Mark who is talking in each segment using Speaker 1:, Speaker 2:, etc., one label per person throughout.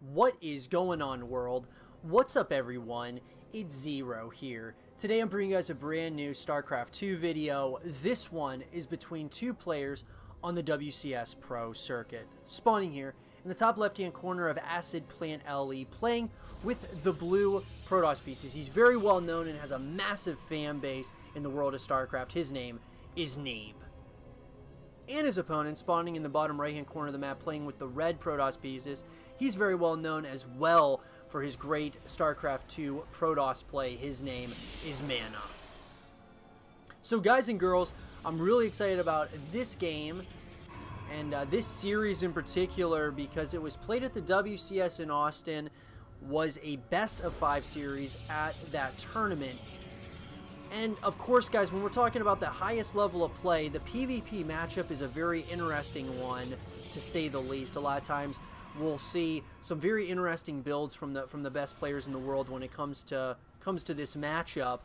Speaker 1: What is going on, world? What's up, everyone? It's Zero here. Today I'm bringing you guys a brand new Starcraft 2 video. This one is between two players on the WCS Pro circuit. Spawning here in the top left-hand corner of Acid Plant LE, playing with the blue Protoss species. He's very well known and has a massive fan base in the world of Starcraft. His name is NEEB. And his opponent, spawning in the bottom right-hand corner of the map, playing with the red Protoss pieces. He's very well known as well for his great StarCraft 2 Protoss play. His name is Mana. So guys and girls, I'm really excited about this game and this series in particular because it was played at the WCS in Austin, was a best of 5 series at that tournament. And of course, guys, when we're talking about the highest level of play, the PvP matchup is a very interesting one, to say the least. A lot of times we'll see some very interesting builds from the best players in the world when it comes to this matchup,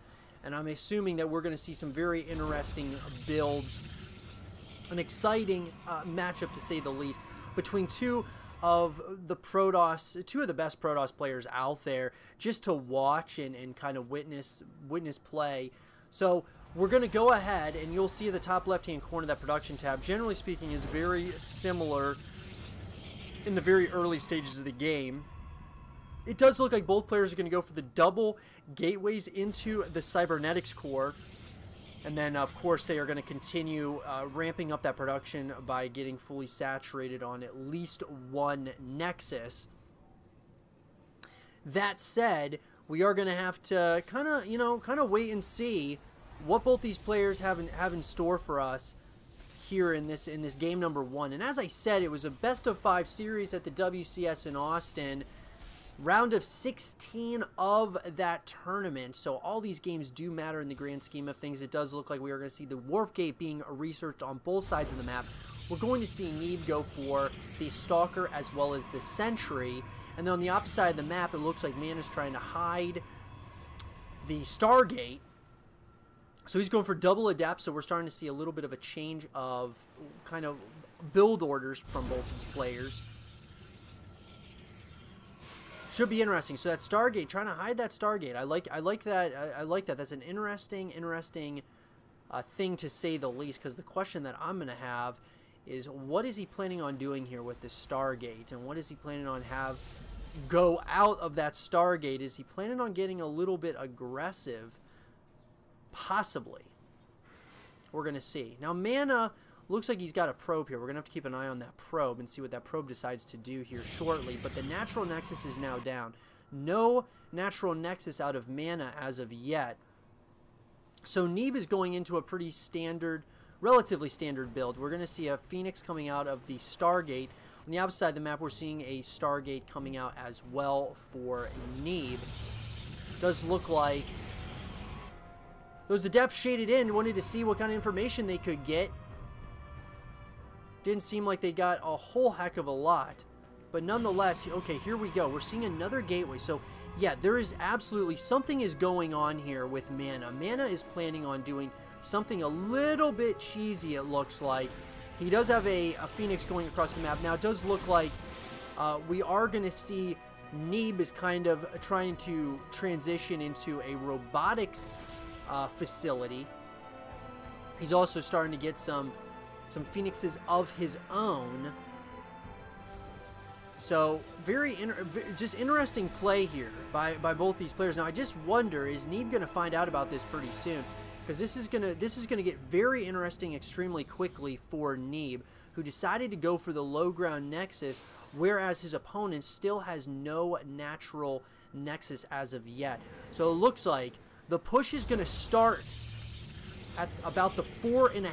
Speaker 1: and I'm assuming that we're going to see some very interesting builds, an exciting matchup to say the least, between two of the best Protoss players out there, just to watch and kind of witness play. So we're going to go ahead, and you'll see at the top left-hand corner that production tab, generally speaking, is very similar in the very early stages of the game. It does look like both players are going to go for the double gateways into the cybernetics core. And then, of course, they are going to continue ramping up that production by getting fully saturated on at least one Nexus. That said, we are going to have to kind of wait and see what both these players have in store for us here in this game number 1. And as I said, it was a best of 5 series at the WCS in Austin. Round of 16 of that tournament, so all these games do matter in the grand scheme of things. It does look like we are going to see the Warp Gate being researched on both sides of the map. We're going to see NEEB go for the Stalker as well as the Sentry, and then on the opposite side of the map, it looks like Mana's trying to hide the Stargate. So he's going for double adapt, so we're starting to see a little bit of a change of kind of build orders from both these players. Should be interesting. So that Stargate, trying to hide that Stargate. I like that. I like that. That's an interesting thing, to say the least. Because the question that I'm gonna have is, what is he planning on doing here with this Stargate, and what is he planning on go out of that Stargate? Is he planning on getting a little bit aggressive? Possibly. We're gonna see. Now Mana looks like he's got a probe here. We're going to have to keep an eye on that probe and see what that probe decides to do here shortly. But the natural nexus is now down. No natural nexus out of Mana as of yet. So NEEB is going into a pretty standard, relatively standard build. We're going to see a Phoenix coming out of the Stargate. On the opposite side of the map, we're seeing a Stargate coming out as well for NEEB. Does look like those adepts shaded in wanted to see what kind of information they could get. Didn't seem like they got a whole heck of a lot. But nonetheless, okay, here we go. We're seeing another gateway. So, yeah, there is absolutely something is going on here with Mana. Mana is planning on doing something a little bit cheesy, it looks like. He does have a Phoenix going across the map. Now, it does look like we are going to see NEEB is kind of trying to transition into a robotics facility. He's also starting to get some Phoenixes of his own. So very just interesting play here by both these players. Now I just wonder, is NEEB going to find out about this pretty soon? Because this is gonna get very interesting extremely quickly for NEEB, who decided to go for the low ground nexus, whereas his opponent still has no natural nexus as of yet. So it looks like the push is going to start at about the 4.5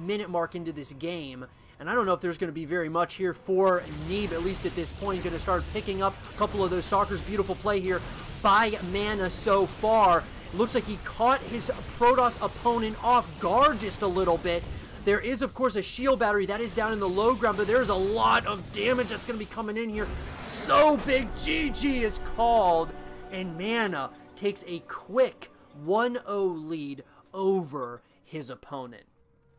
Speaker 1: minute mark into this game, and I don't know if there's going to be very much here for NEEB, at least at this point. He's going to start picking up a couple of those Stalkers. Beautiful play here by Mana so far. It looks like he caught his Protoss opponent off guard just a little bit. There is, of course, a shield battery that is down in the low ground, but there's a lot of damage that's going to be coming in here. So big, GG is called, and Mana takes a quick 1-0 lead over his opponent.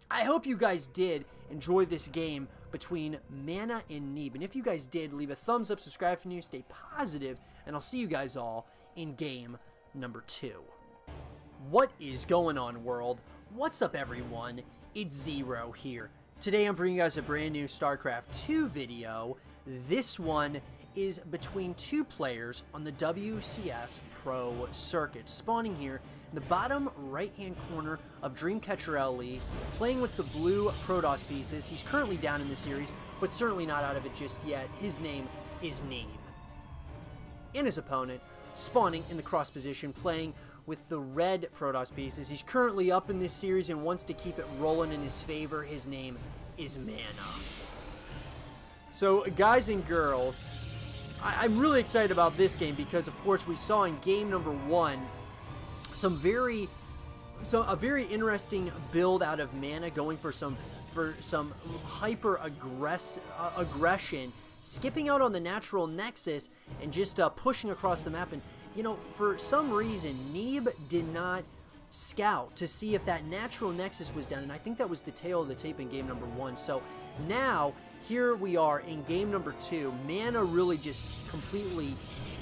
Speaker 1: I hope you guys did enjoy this game between Mana and NEEB. And if you guys did, leave a thumbs up, subscribe if you're new, stay positive, and I'll see you guys all in game number 2. What is going on, world? What's up, everyone? It's Zero here. Today I'm bringing you guys a brand new StarCraft 2 video. This one is between two players on the WCS Pro circuit, spawning here in the bottom right-hand corner of Dreamcatcher LE, playing with the blue Protoss pieces. He's currently down in the series, but certainly not out of it just yet. His name is NEEB. And his opponent, spawning in the cross position, playing with the red Protoss pieces. He's currently up in this series and wants to keep it rolling in his favor. His name is Mana. So, guys and girls, I'm really excited about this game because, of course, we saw in game number 1 a very interesting build out of Mana, going for some hyper aggression, skipping out on the natural nexus and just pushing across the map. And you know, for some reason, NEEB did not scout to see if that natural nexus was down, and I think that was the tail of the tape in game number 1. So now, here we are in game number 2. Mana really just completely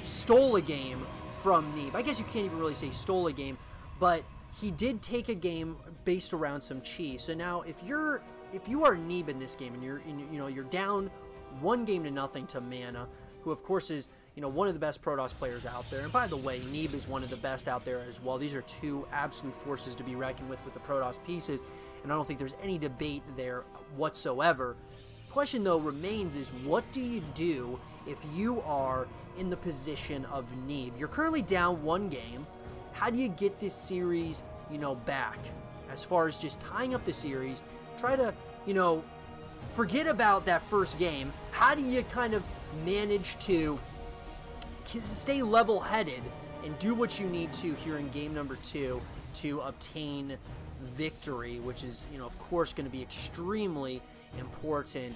Speaker 1: stole a game from NEEB. I guess you can't even really say stole a game, but he did take a game based around some cheese. So now, if you are NEEB in this game and you're down 1-0 to Mana, who of course is one of the best Protoss players out there. And by the way, NEEB is one of the best out there as well. These are two absolute forces to be reckoned with the Protoss pieces, and I don't think there's any debate there whatsoever. Question though remains is, what do you do if you are in the position of NEEB? You're currently down 1 game. How do you get this series, back? As far as just tying up the series, try to, forget about that first game. How do you kind of manage to stay level-headed and do what you need to here in game number 2 to obtain victory, which is, of course, going to be extremely important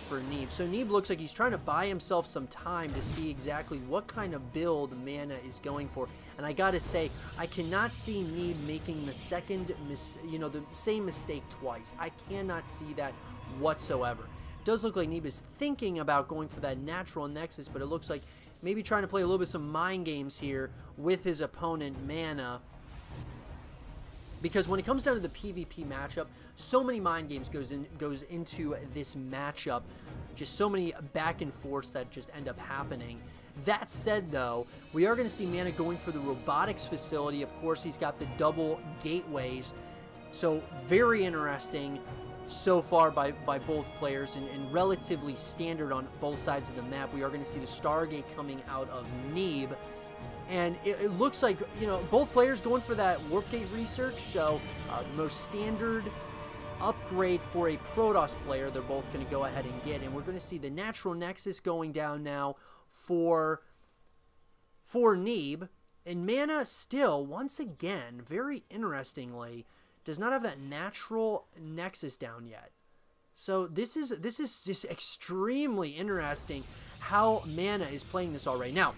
Speaker 1: for NEEB. So NEEB looks like he's trying to buy himself some time to see exactly what kind of build Mana is going for. And I gotta say, I cannot see NEEB making the the same mistake twice. I cannot see that whatsoever. It does look like NEEB is thinking about going for that natural nexus, but it looks like maybe trying to play a little bit some mind games here with his opponent, Mana. Because when it comes down to the PvP matchup, so many mind games goes into this matchup. Just so many back and forths that just end up happening. That said, though, we are going to see Mana going for the robotics facility. Of course, he's got the double gateways. So very interesting so far by both players, and relatively standard on both sides of the map. We are going to see the Stargate coming out of NEEB. And it looks like, both players going for that Warp Gate research. So, most standard upgrade for a Protoss player, they're both going to go ahead and get. And we're going to see the natural nexus going down now for NEEB. And Mana still, once again, very interestingly, does not have that natural nexus down yet. So this is just extremely interesting how Mana is playing this already. Now,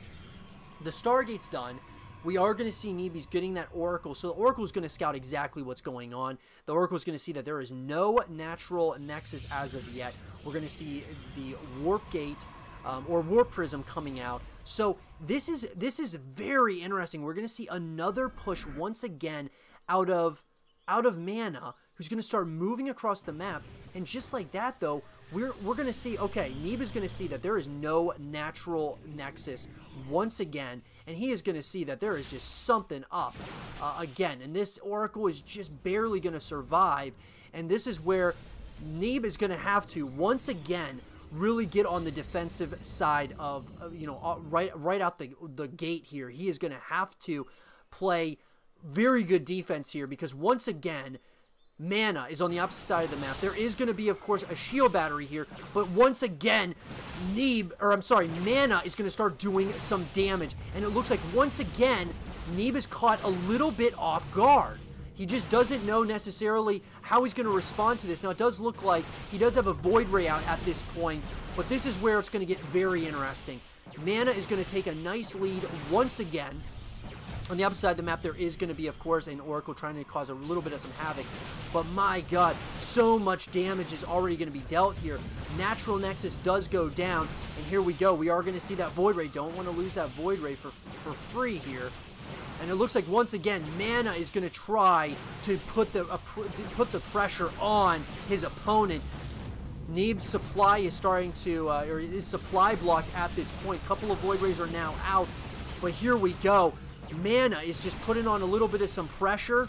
Speaker 1: the Stargate's done. We are going to see NEEB's getting that Oracle. So the Oracle is going to scout exactly what's going on. The Oracle is going to see that there is no natural nexus as of yet. We're going to see the Warp Gate or Warp Prism coming out. So this is very interesting. We're going to see another push once again out of Mana, who's going to start moving across the map. And just like that, though, we're going to see, okay, NEEB is going to see that there is no natural nexus once again, and he is going to see that there is just something up again. And this Oracle is just barely going to survive, and this is where NEEB is going to have to, once again, really get on the defensive side of, right out the gate here. He is going to have to play very good defense here, because once again, Mana is on the opposite side of the map. There is going to be, of course, a shield battery here, but once again, Mana is going to start doing some damage, and it looks like once again, NEEB is caught a little bit off guard. He just doesn't know necessarily how he's going to respond to this. Now, it does look like he does have a Void Ray out at this point, but this is where it's going to get very interesting. Mana is going to take a nice lead once again. On the opposite side of the map, there is going to be, of course, an Oracle trying to cause a little bit of some havoc. But my god, so much damage is already going to be dealt here. Natural Nexus does go down, and here we go. We are going to see that Void Ray. Don't want to lose that Void Ray for free here. And it looks like, once again, Mana is going to try to put the pressure on his opponent. NEEB's supply is starting to, or his supply blocked at this point. A couple of Void Rays are now out, but here we go. Mana is just putting on a little bit of some pressure,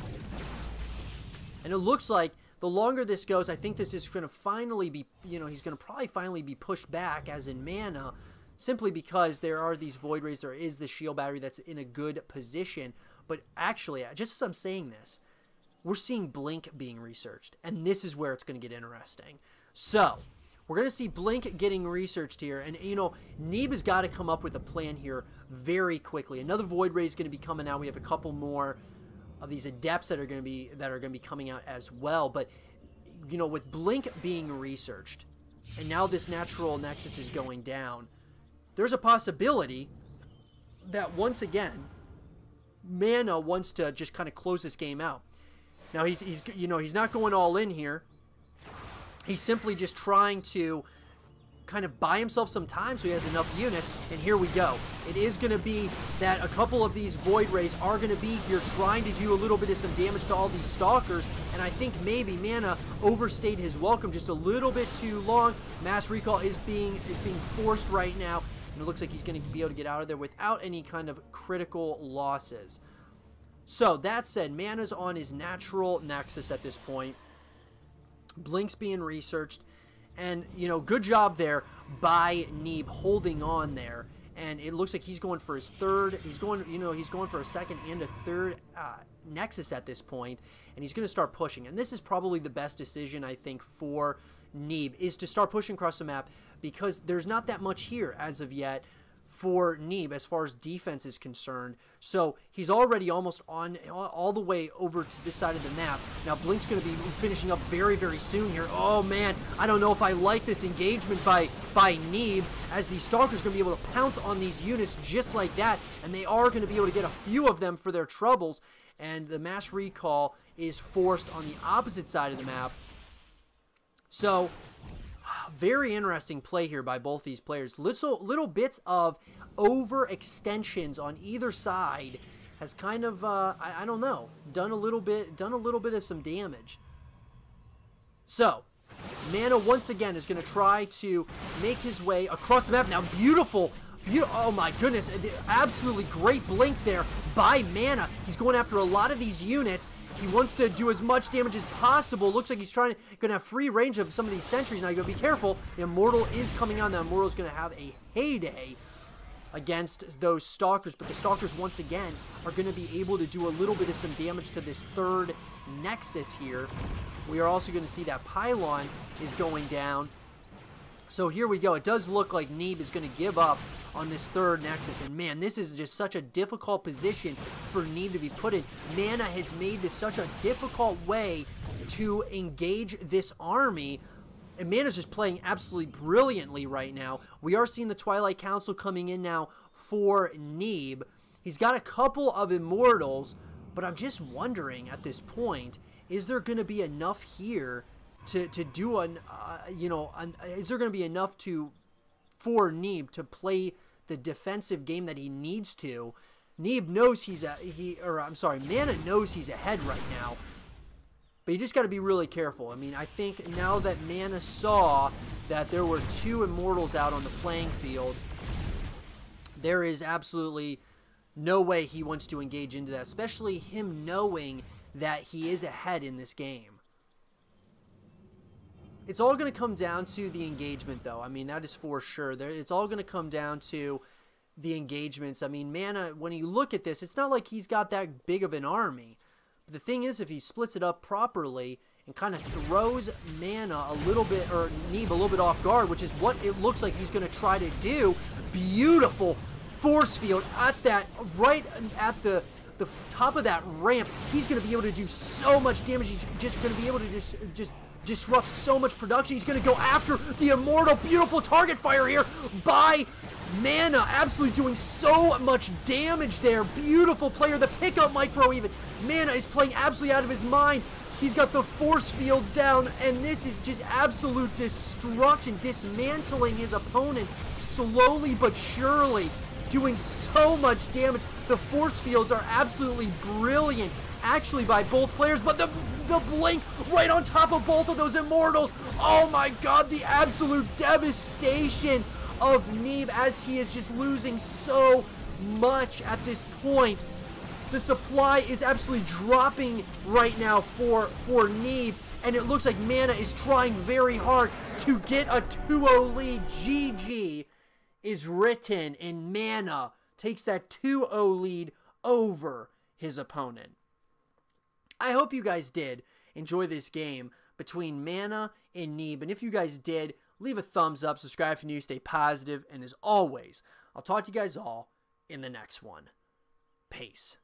Speaker 1: and it looks like the longer this goes, I think this is going to finally be, you know, he's going to probably finally be pushed back, as in Mana, simply because there are these Void Rays, there is the shield battery that's in a good position. But actually, just as I'm saying this, we're seeing Blink being researched, and this is where it's going to get interesting. So, we're going to see Blink getting researched here, and, you know, NEEB has got to come up with a plan here very quickly. Another Void Ray is going to be coming out. We have a couple more of these Adepts that are going to be coming out as well. But, you know, with Blink being researched, and now this Natural Nexus is going down, there's a possibility that, once again, Mana wants to just kind of close this game out. Now, he's you know, he's not going all in here. He's simply just trying to kind of buy himself some time so he has enough units, and here we go. It is going to be that a couple of these Void Rays are going to be here trying to do a little bit of some damage to all these Stalkers, and I think maybe Mana overstayed his welcome just a little bit too long. Mass Recall is being forced right now, and it looks like he's going to be able to get out of there without any kind of critical losses. So, that said, Mana's on his Natural Nexus at this point. Blink's being researched, and, you know, good job there by NEEB holding on there, and it looks like he's going for his third, he's going for a second and a third Nexus at this point, and he's going to start pushing, and this is probably the best decision, I think, for NEEB, is to start pushing across the map, because there's not that much here as of yet for NEEB as far as defense is concerned. So he's already almost on all the way over to this side of the map. Now Blink's going to be finishing up very, very soon here. Oh man, I don't know if I like this engagement by NEEB, as the Stalker's going to be able to pounce on these units just like that, and they are going to be able to get a few of them for their troubles, and the Mass Recall is forced on the opposite side of the map. So, very interesting play here by both these players. Little bits of overextensions on either side has kind of, I don't know, done a little bit of some damage. So, Mana once again is going to try to make his way across the map. Now, beautiful, oh my goodness, absolutely great Blink there by Mana. He's going after a lot of these units. He wants to do as much damage as possible. Looks like he's going to have free range of some of these sentries. Now you got to be careful. The Immortal is coming on. The Immortal is going to have a heyday against those Stalkers. But the Stalkers, once again, are going to be able to do a little bit of some damage to this third Nexus here. We are also going to see that Pylon is going down. So here we go. It does look like NEEB is going to give up on this third Nexus. And man, this is just such a difficult position for NEEB to be put in. Mana has made this such a difficult way to engage this army. And Mana's just playing absolutely brilliantly right now. We are seeing the Twilight Council coming in now for NEEB. He's got a couple of Immortals, but I'm just wondering at this point, is there going to be enough here to do an, is there going to be enough for NEEB to play the defensive game that he needs to? NEEB knows Mana knows he's ahead right now, but you just got to be really careful. I mean, I think now that Mana saw that there were two Immortals out on the playing field, there is absolutely no way he wants to engage into that, especially him knowing that he is ahead in this game. It's all going to come down to the engagement, though. I mean, that is for sure. It's all going to come down to the engagements. I mean, Mana, when you look at this, it's not like he's got that big of an army. But the thing is, if he splits it up properly and kind of throws Mana a little bit, or NEEB a little bit off guard, which is what it looks like he's going to try to do. Beautiful force field at that, right at the top of that ramp. He's going to be able to do so much damage. He's just going to be able to just disrupt so much production. He's going to go after the Immortal. Beautiful target fire here by Mana absolutely doing so much damage there. Beautiful player. The pickup micro even. Mana is playing absolutely out of his mind. He's got the force fields down, and this is just absolute destruction, dismantling his opponent slowly but surely, doing so much damage. The force fields are absolutely brilliant, actually, by both players, but the blink right on top of both of those immortals. Oh my god, the absolute devastation of NEEB as he is just losing so much at this point. The supply is absolutely dropping right now for NEEB, and it looks like Mana is trying very hard to get a 2-0 lead. GG is written, and Mana takes that 2-0 lead over his opponent. I hope you guys did enjoy this game between Mana and NEEB, and if you guys did, leave a thumbs up, subscribe if you're new, stay positive, and as always, I'll talk to you guys all in the next one. Peace.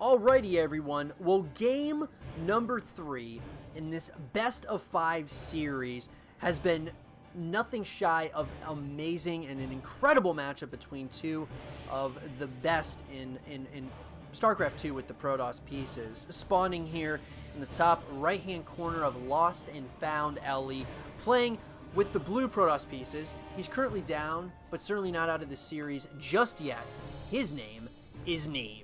Speaker 1: Alrighty, everyone. Well, game number 3 in this best of 5 series has been nothing shy of amazing and an incredible matchup between two of the best in StarCraft 2 with the Protoss pieces. Spawning here in the top right-hand corner of Lost and Found Ellie, playing with the blue Protoss pieces. He's currently down, but certainly not out of the series just yet. His name is NEEB.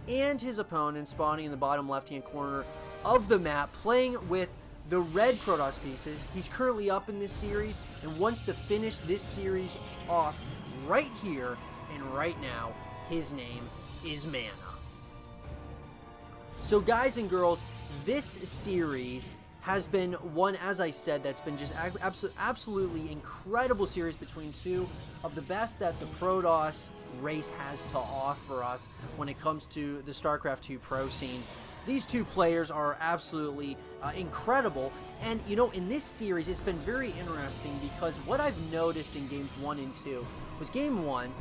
Speaker 1: And his opponent spawning in the bottom left-hand corner of the map, playing with the red Protoss pieces. He's currently up in this series and wants to finish this series off right here and right now. His name is Mana. So guys and girls, this series has been one, as I said, that's been just absolutely incredible series between two of the best that the Protoss race has to offer us when it comes to the StarCraft 2 pro scene. These two players are absolutely incredible, and you know, in this series it's been very interesting because what I've noticed in games 1 and 2 was game 1,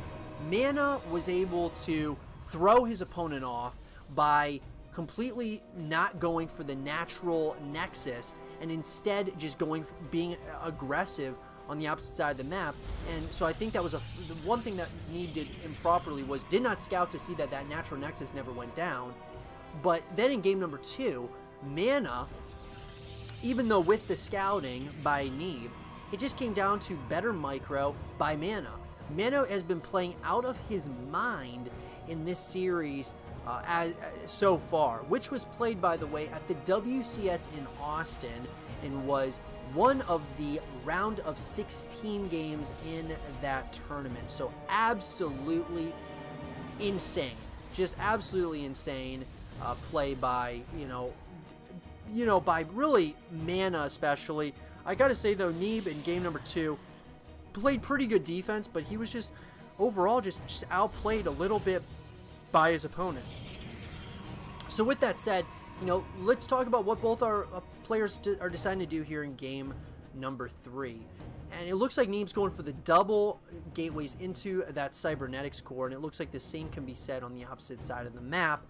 Speaker 1: Mana was able to throw his opponent off by completely not going for the natural nexus and instead just being aggressive on the opposite side of the map. And so I think that was the one thing that NEEB did improperly, was did not scout to see that that natural nexus never went down. But then in game number 2, Mana, even though with the scouting by NEEB, it just came down to better micro by Mana. Mana has been playing out of his mind in this series so far, which was played, by the way, at the WCS in Austin and was one of the round of 16 games in that tournament. So absolutely insane, just absolutely insane play by by really Mana especially. I gotta say though, NEEB in game number 2 played pretty good defense, but he was just overall just outplayed a little bit by his opponent. So with that said, let's talk about what both our players are deciding to do here in game number 3. And it looks like NEEB's going for the double gateways into that cybernetics core, and it looks like the same can be said on the opposite side of the map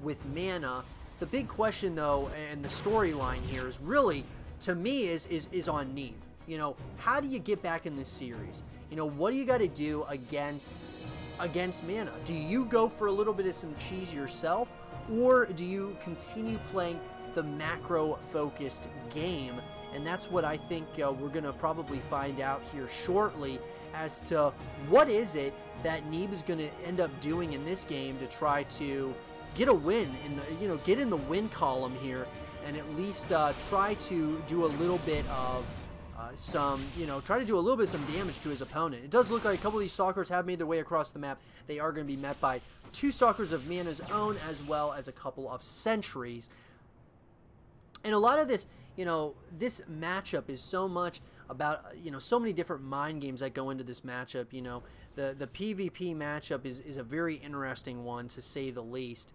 Speaker 1: with Mana. The big question though, and the storyline here is really, to me, is on NEEB. How do you get back in this series? What do you got to do against Mana? Do you go for a little bit of some cheese yourself, or do you continue playing the macro-focused game? And that's what I think we're going to probably find out here shortly as to what is it that NEEB is going to end up doing in this game to try to get a win in the, get in the win column here, and at least try to do a little bit of some damage to his opponent. It does look like a couple of these stalkers have made their way across the map. They are going to be met by 2 stalkers of Mana's own, as well as a couple of sentries. And a lot of this, this matchup is so much about, so many different mind games that go into this matchup. The PvP matchup is a very interesting one, to say the least.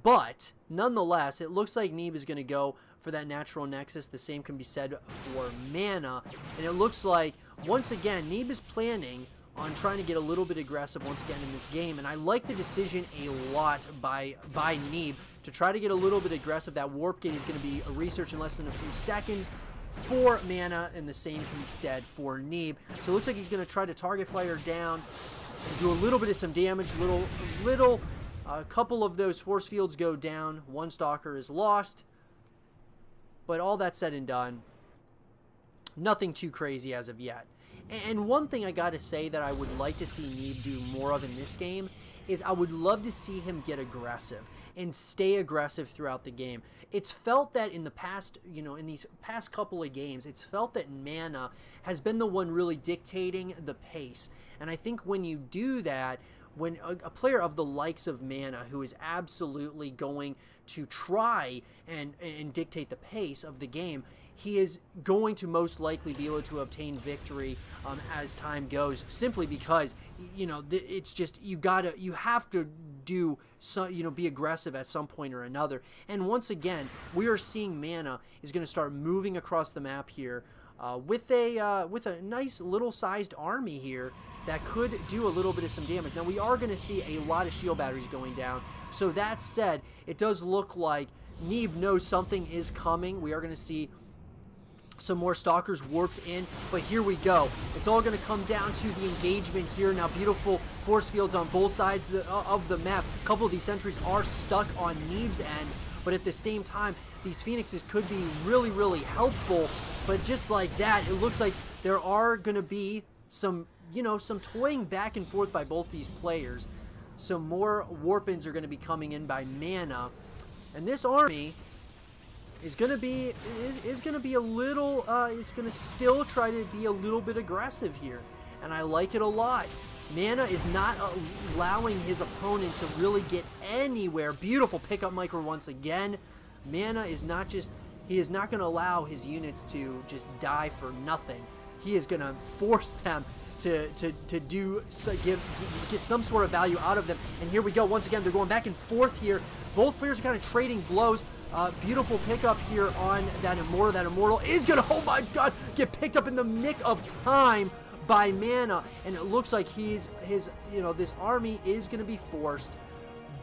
Speaker 1: But nonetheless, it looks like NEEB is going to go for that natural nexus. The same can be said for Mana. And it looks like, once again, NEEB is planning on trying to get a little bit aggressive once again in this game. And I like the decision a lot by NEEB to try to get a little bit aggressive. That warp gate is going to be a research in less than a few seconds for mana, and the same can be said for NEEB. So it looks like he's going to try to target fire down and do a little bit of some damage. A couple of those force fields go down. One Stalker is lost. But all that said and done, nothing too crazy as of yet. And one thing I gotta say that I would like to see NEEB do more of in this game is I would love to see him get aggressive and stay aggressive throughout the game. It's felt that in the past, in these past couple of games, it's felt that mana has been the one really dictating the pace. And I think when you do that, when a player of the likes of Mana, who is absolutely going to try and dictate the pace of the game, he is going to most likely be able to obtain victory as time goes, simply because it's just you have to do be aggressive at some point or another. And once again, we are seeing Mana is going to start moving across the map here with a nice little sized army here that could do a little bit of some damage. Now we are going to see a lot of shield batteries going down. So that said, it does look like NEEB knows something is coming. We are going to see some more Stalkers warped in, but here we go. It's all going to come down to the engagement here. Now beautiful force fields on both sides of the map. A couple of these sentries are stuck on NEEB's end, but at the same time, these Phoenixes could be really, really helpful. But just like that, it looks like there are going to be some toying back and forth by both these players. Some more warp-ins are going to be coming in by Mana, and this army is going to be a little is going to still try to be a little bit aggressive here, and I like it a lot. Mana is not allowing his opponent to really get anywhere. Beautiful pickup micro once again. Mana is not just, he is not going to allow his units to just die for nothing. He is going to force them to get some sort of value out of them. And here we go. Once again, they're going back and forth here. Both players are kind of trading blows. Beautiful pickup here on that Immortal. That Immortal is going to, oh my god, get picked up in the nick of time by Mana. And it looks like this army is going to be forced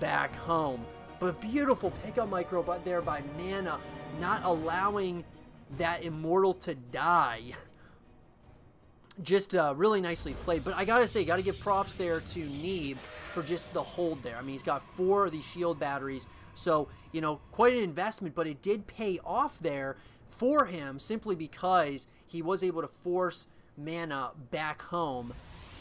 Speaker 1: back home. But beautiful pickup micro there by Mana, not allowing that Immortal to die. Just really nicely played. But I gotta say, gotta give props there to NEEB for just the hold there. I mean, he's got 4 of these shield batteries, so quite an investment, but it did pay off there for him simply because he was able to force Mana back home.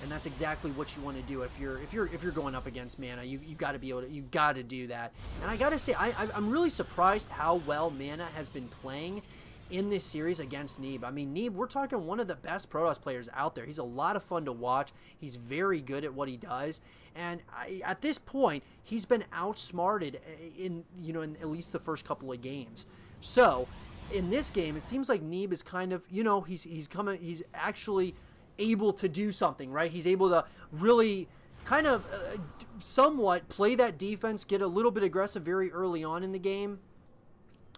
Speaker 1: And that's exactly what you want to do if you're going up against Mana. You got to be able to, you got to do that. And I got to say, I'm really surprised how well Mana has been playing in this series against NEEB. I mean, NEEB, we're talking one of the best Protoss players out there. He's a lot of fun to watch. He's very good at what he does. And at this point, he's been outsmarted in at least the first couple of games. So in this game, it seems like NEEB is kind of, he's actually able to do something, right? He's able to really kind of somewhat play that defense, get a little bit aggressive very early on in the game.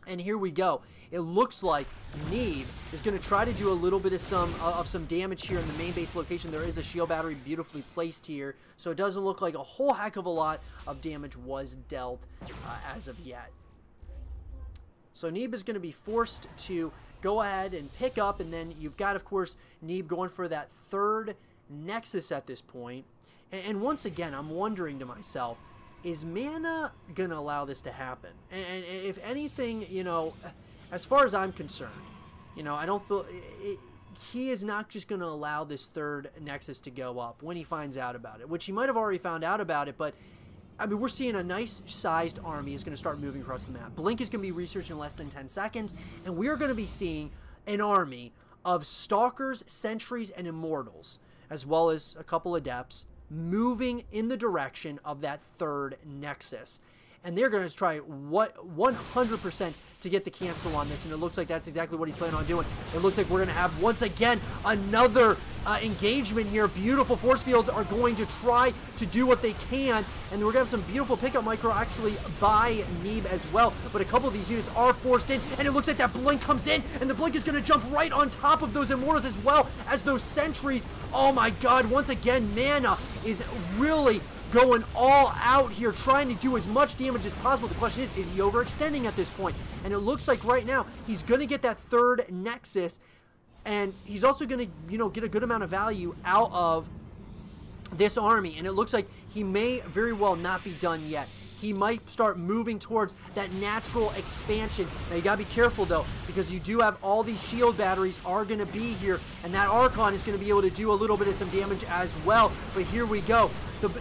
Speaker 1: And here we go. It looks like NEEB is going to try to do a little bit of some damage here in the main base location. There is a shield battery beautifully placed here, so it doesn't look like a whole heck of a lot of damage was dealt as of yet. So NEEB is going to be forced to go ahead and pick up, and then you've got, of course, NEEB going for that 3rd Nexus at this point. And once again, I'm wondering to myself, is Mana going to allow this to happen? And if anything, as far as I'm concerned, I don't feel he is not just going to allow this 3rd Nexus to go up when he finds out about it, which he might have already found out about it, but I mean, we're seeing a nice-sized army is going to start moving across the map. Blink is going to be researched in less than 10 seconds, and we are going to be seeing an army of Stalkers, Sentries, and Immortals, as well as a couple of Adepts, moving in the direction of that 3rd Nexus. And they're going to try 100% to get the cancel on this, and it looks like that's exactly what he's planning on doing. It looks like we're going to have, once again, another engagement here. Beautiful force fields are going to try to do what they can, and we're going to have some beautiful pickup micro actually by NEEB as well. But a couple of these units are forced in, and it looks like that Blink comes in, and the Blink is going to jump right on top of those Immortals as well as those Sentries. Oh my god, once again, Mana is really going all out here, trying to do as much damage as possible. The question is he overextending at this point? And it looks like right now he's going to get that third Nexus, and he's also going to, you know, get a good amount of value out of this army. And it looks like he may very well not be done yet. He might start moving towards that natural expansion. Now, you got to be careful, though, because you do have all these shield batteries are going to be here, and that Archon is going to be able to do a little bit of some damage as well. But here we go.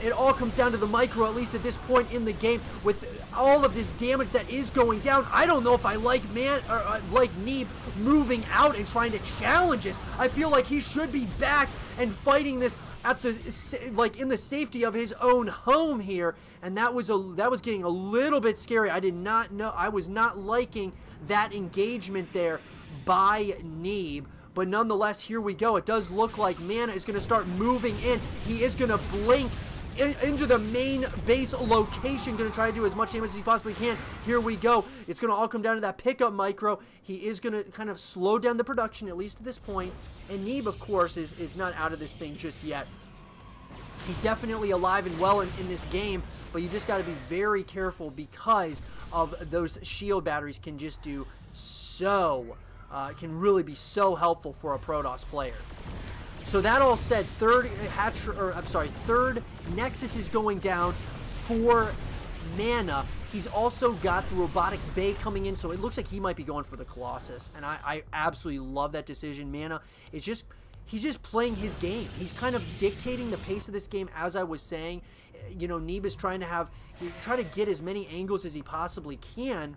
Speaker 1: It all comes down to the micro, at least at this point in the game, with all of this damage that is going down. I don't know if I like NEEB moving out and trying to challenge this. I feel like he should be back and fighting this at the in the safety of his own home here, and that was getting a little bit scary. I did not know, I was not liking that engagement there by NEEB, but nonetheless, here we go. It does look like Mana is going to start moving in. He is going to blink into the main base location, going to try to do as much damage as he possibly can. Here we go. It's going to all come down to that pickup micro. He is going to kind of slow down the production, at least to this point. And NEEB, of course, is not out of this thing just yet. He's definitely alive and well in this game, but you just got to be very careful because of those shield batteries can just do so, can really be so helpful for a Protoss player. So that all said, third Nexus is going down for Mana. He's also got the Robotics Bay coming in, so it looks like he might be going for the Colossus. And I absolutely love that decision. Mana is just, he's just playing his game. He's kind of dictating the pace of this game, as I was saying. You know, NEEB is trying to get as many angles as he possibly can.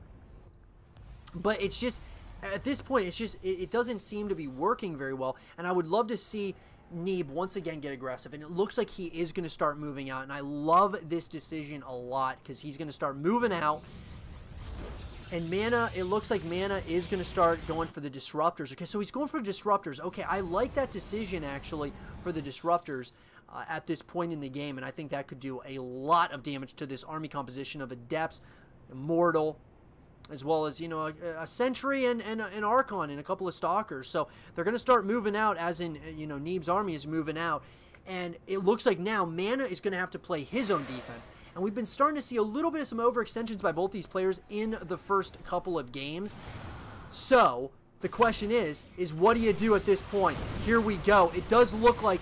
Speaker 1: But it's just, at this point, it's just, it doesn't seem to be working very well, and I would love to see NEEB once again get aggressive, and it looks like he is going to start moving out, and I love this decision a lot, because he's going to start moving out, and Mana, it looks like Mana is going to start going for the Disruptors. Okay, so he's going for Disruptors. Okay, I like that decision, actually, for the Disruptors at this point in the game, and I think that could do a lot of damage to this army composition of Adepts, Immortal, as well as, you know, a Sentry and an Archon and a couple of Stalkers. So they're going to start moving out, as in, you know, NEEB's army is moving out. And it looks like now Mana is going to have to play his own defense. And we've been starting to see a little bit of some overextensions by both these players in the first couple of games. So the question is what do you do at this point? Here we go. It does look like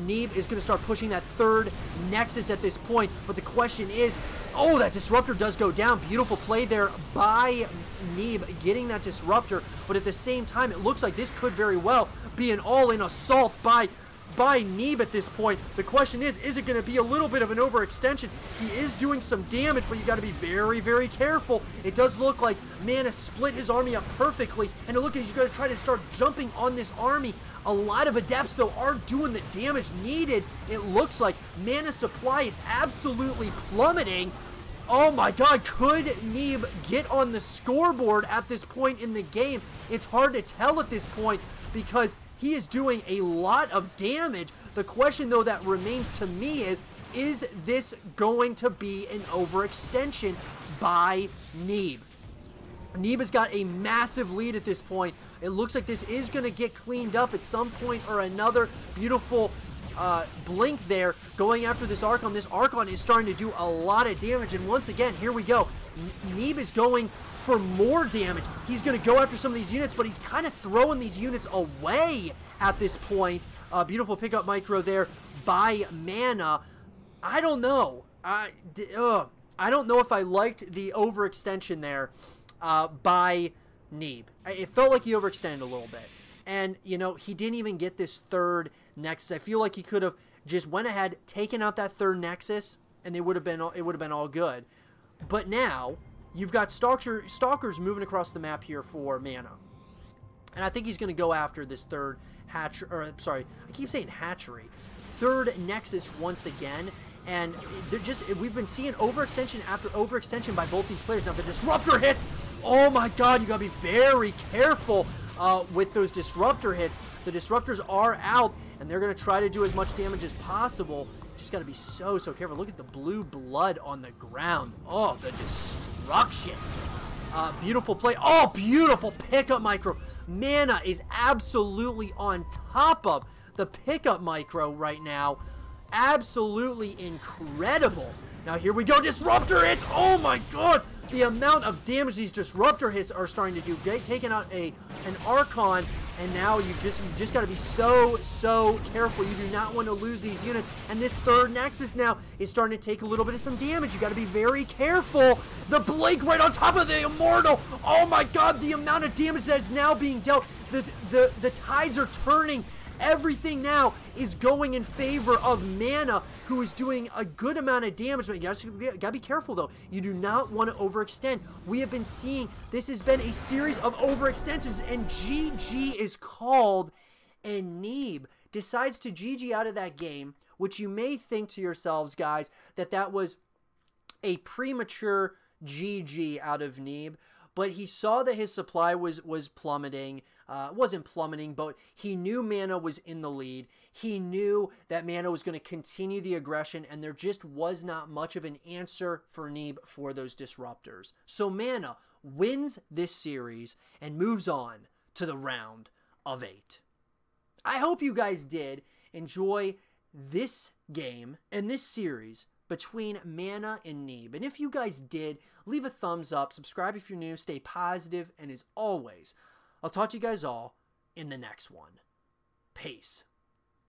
Speaker 1: NEEB is going to start pushing that third Nexus at this point, but the question is, oh, that Disruptor does go down. Beautiful play there by NEEB getting that Disruptor, but at the same time, it looks like this could very well be an all-in assault by NEEB at this point. The question is it going to be a little bit of an overextension? He is doing some damage, but you got to be very, very careful. It does look like Mana split his army up perfectly, and it looks like he's going to try to start jumping on this army. A lot of Adepts, though, are doing the damage needed. It looks like Mana supply is absolutely plummeting. Oh my god, could NEEB get on the scoreboard at this point in the game? It's hard to tell at this point because he is doing a lot of damage. The question, though, that remains to me is this going to be an overextension by NEEB? NEEB has got a massive lead at this point. It looks like this is going to get cleaned up at some point or another. Beautiful blink there going after this Archon. This Archon is starting to do a lot of damage, and once again, here we go. NEEB is going for more damage. He's going to go after some of these units, but he's kind of throwing these units away at this point. Beautiful pickup micro there by Mana. I don't know. I don't know if I liked the overextension there by NEEB. It felt like he overextended a little bit. And, you know, he didn't even get this third Nexus. I feel like he could have just went ahead, taken out that third Nexus, and it would have been all good. But now, you've got Stalkers moving across the map here for Mana. And I think he's going to go after this third hatchery, or sorry, I keep saying hatchery. Third Nexus once again. And we've been seeing overextension after overextension by both these players. Now the Disruptor hits. Oh my god, you gotta be very careful with those Disruptor hits. The Disruptors are out, and they're gonna try to do as much damage as possible. Just gotta be so careful. Look at the blue blood on the ground. Oh, the destruction. Beautiful play. Oh, beautiful pickup micro. Mana is absolutely on top of the pickup micro right now. Absolutely incredible. Now here we go. Disruptor hits. Oh my god. The amount of damage these disruptor hits are starting to do. Taking out an Archon, and now you just got to be so careful. You do not want to lose these units. And this third Nexus now is starting to take a little bit of some damage. You got to be very careful. The Blake right on top of the Immortal. Oh my god, the amount of damage that is now being dealt. The tides are turning. Everything now is going in favor of Mana, who is doing a good amount of damage. But you gotta be careful, though. You do not want to overextend. We have been seeing this has been a series of overextensions, and GG is called, and NEEB decides to GG out of that game, which you may think to yourselves, guys, that was a premature GG out of NEEB. But he saw that his supply was plummeting. Wasn't plummeting, but he knew Mana was in the lead. He knew that Mana was going to continue the aggression, and there just was not much of an answer for NEEB for those disruptors. So Mana wins this series and moves on to the round of 8. I hope you guys did enjoy this game and this series between Mana and NEEB. And if you guys did, leave a thumbs up, subscribe if you're new, stay positive, and as always, I'll talk to you guys all in the next one. Peace.